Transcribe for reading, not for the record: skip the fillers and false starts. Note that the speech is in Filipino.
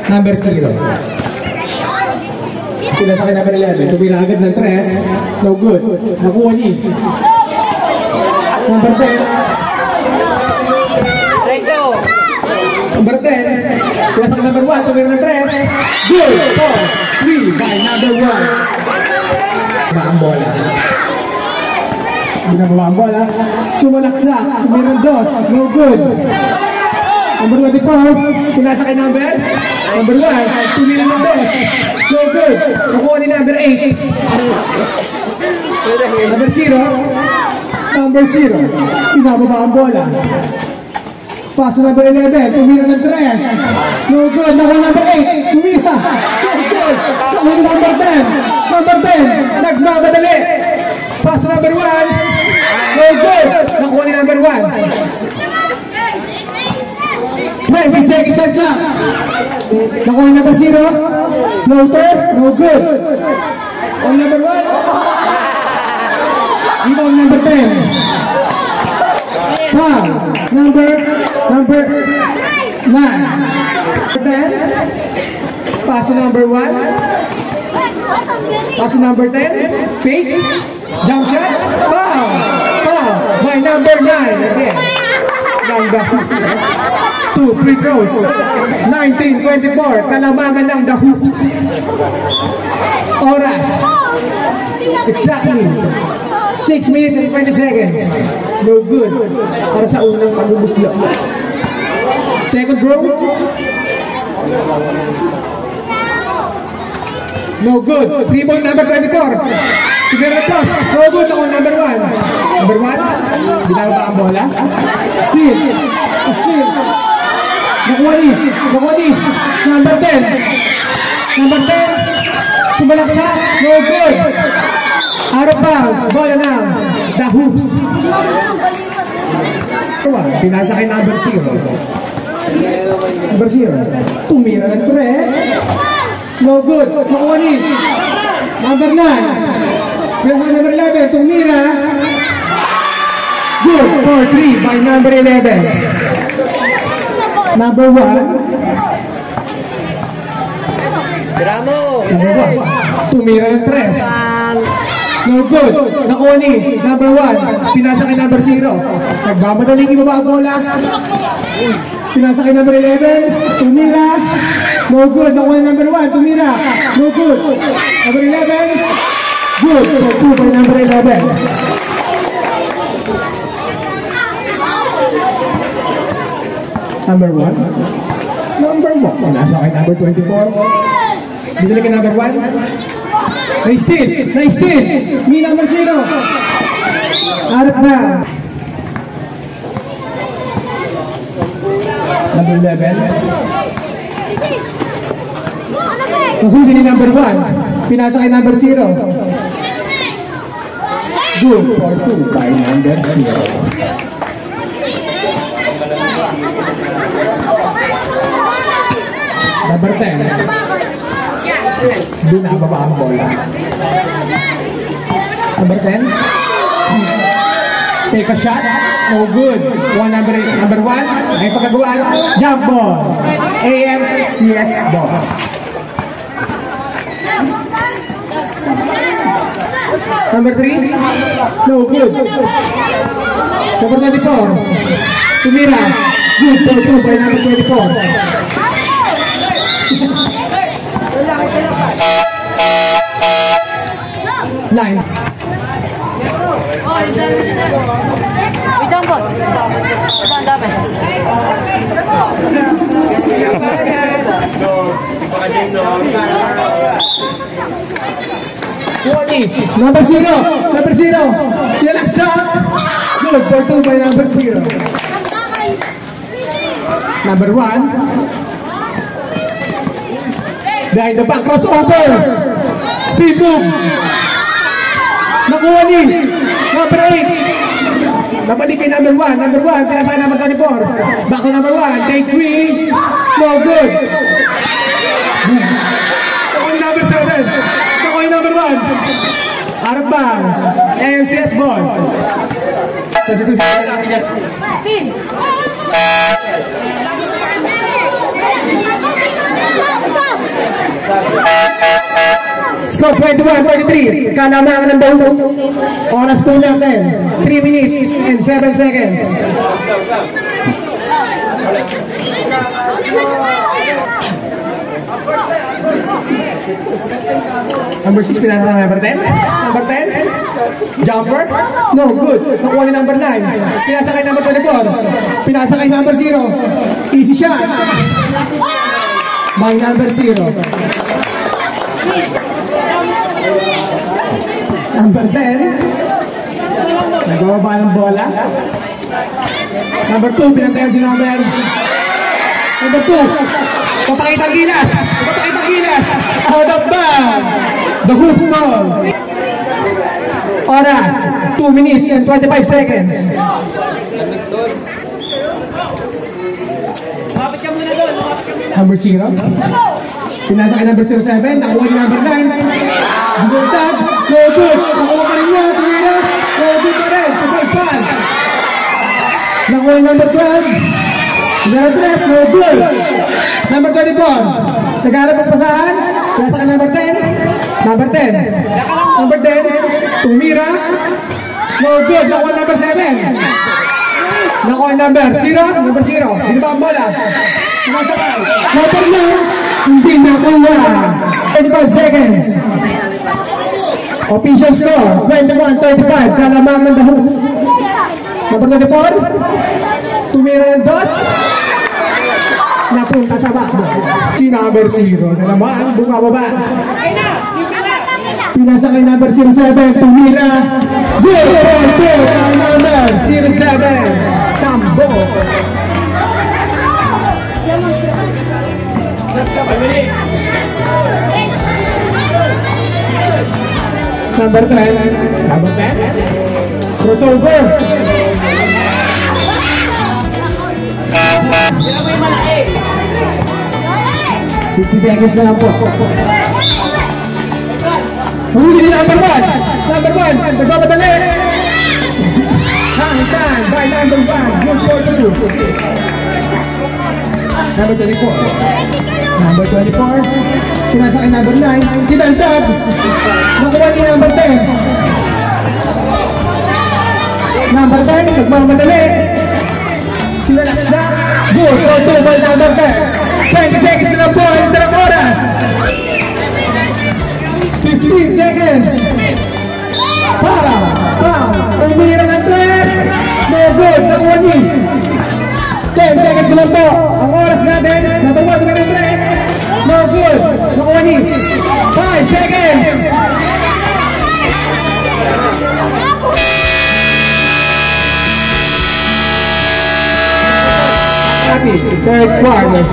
Number 0. Pinasa kay number 11. Tumira agad ng 3. No good. Nakuha niya. Number 10. Number 10. Pinasa kay number 1. Tumira ng 3. Good. 4, 3 by number 1. Ba ang bola? Hindi na ba ang bola? Sumalaksak. Tumira ng 2. No good. Number 24, pinasa kay number 1, tumira ng 2, no good. Nakuha ni number 8. Number 0, pinababa ang bola. Paso number 11, tumira ng 3, no good. Nakuha number 8, tumira, no good. Nakuha ni number 10, nagmamadali. Paso number 1, no good. Nakuha ni number 1. May second shot siya. Nakuha number 0. Floater. No good. On number 1. Rebound number 10. Foul. Number 9. 10. Pass to number 1. Pass to number 10. Fake. Jump shot. Foul. By number 9. Again. Ganda. 2 free throws. 19-24. Kalamangan ng The Hoops. Oras. Exactly 6 minutes and 20 seconds. No good. Para sa unang pagbubuslot. Second row. No good. Rebound number 24. Tignan toss. No good ako number 1. Number 1. Binaba ang bola. Steal. Nakuha ni. Number 10. Sumalaksak. No good. Out of bounds. Bola na. The Hoops. Pinasa kay number 0. Tumira ng 3. No good. Nakuha ni. Number 9. Pinasa number 11. Tumira. Good. 4-3 by number 11. Number 1. Tumira ng 3. No good. Nakuha ni number 1. Pinasa kay number 0. Nagbabadaling ibaba ang bola. Pinasa kay number 11. Tumira. No good. Nakuha ni number 1. Tumira. No good. Number 11. Good. 2 by number 11. Number 1. Nasa kay number 24. Bidali kay number 1. Nice steal. Ni number 0. Arap na. Number 11. Nahuli ni number 1. Pinasa kay number 0. Good for 2 by number 0. Number 10. Binababa ang bola. Number 10. Take a shot. No good. Number 1. Ay pagkagawa. Jump ball. AMCS ball. Number 3. No good. Number 24. Tumira. Good for 2 by number 24. Line. Number 0. Silaksak. Good for 2 by number 0. Number 1. Behind the back, crossover. Speed move. Nakuha ni number 8. Nabalik kay number 1. Number 1, pinasa naman 24. Back to number 1. Take 3. No good. Nakuha ni number 7. Nakuha ni number 1. Out of bounds. AMCS ball. Substitution. Score 21-43. Kalamangan ng baho. Oras po natin. 3 minutes and 7 seconds. Number 6, pinasa ka number 10? Number 10? Jumper? No, good. Nakuha ni number 9. Pinasa kay number 24. Pinasa kay number 0. Easy shot. By number 0. Number 10. Nagbababa ng bola. Number 2, pinantayan si number 2. Papakitang gilas. Papakitang gilas. Out of bounds. The hoop's ball. Oras, 2 minutes and 25 seconds. Number 0. Pinasa kay number 07. Nakuha ni number 9. Bugtag. No good. Nakuha pa rin niya. Tumira. No good pa rin. Sabay pan. Nakuha ni number 12. Number 3. No good. Number 24. Nagharap ang pasahan. Pinasa kay number 10. Number 10. Number 10. Tumira. No good. Nakuha number 7. Nakuha number 0. Number 0. Hindi ba ang bola? Pinasakay. Number 9. Hindi nakuha. 25 seconds. Official score, 21-35. Kalamangan ng the hoops. Number 24. Tumira ng dos. Napunta sa backboard. Si number 0 na naman bumababa. Pinasa kay number 07. Tumira. Good for goal kay number 07. Tambo. Number 10. Number 10. Crossover. 50 seconds na lang po. Huli ni number 1. Number 1. Nagpapadali. Hang time by number 1. Good for 2. Number 24. Number 24. Pinasa kay number 9. Kinaltab. Nakuha ni number 10. Number 10. Nagmamadali. Sinalaksa. Good for 2 by number 10. 20 seconds na po. Ito ang oras. 15 seconds. Umira ng 3. No good. Nakuha ni. 10 seconds lang po. Ang oras natin. Number 1. Umira ng 3. No good. Nakuha ni. 5 seconds. Happy. Third quarter.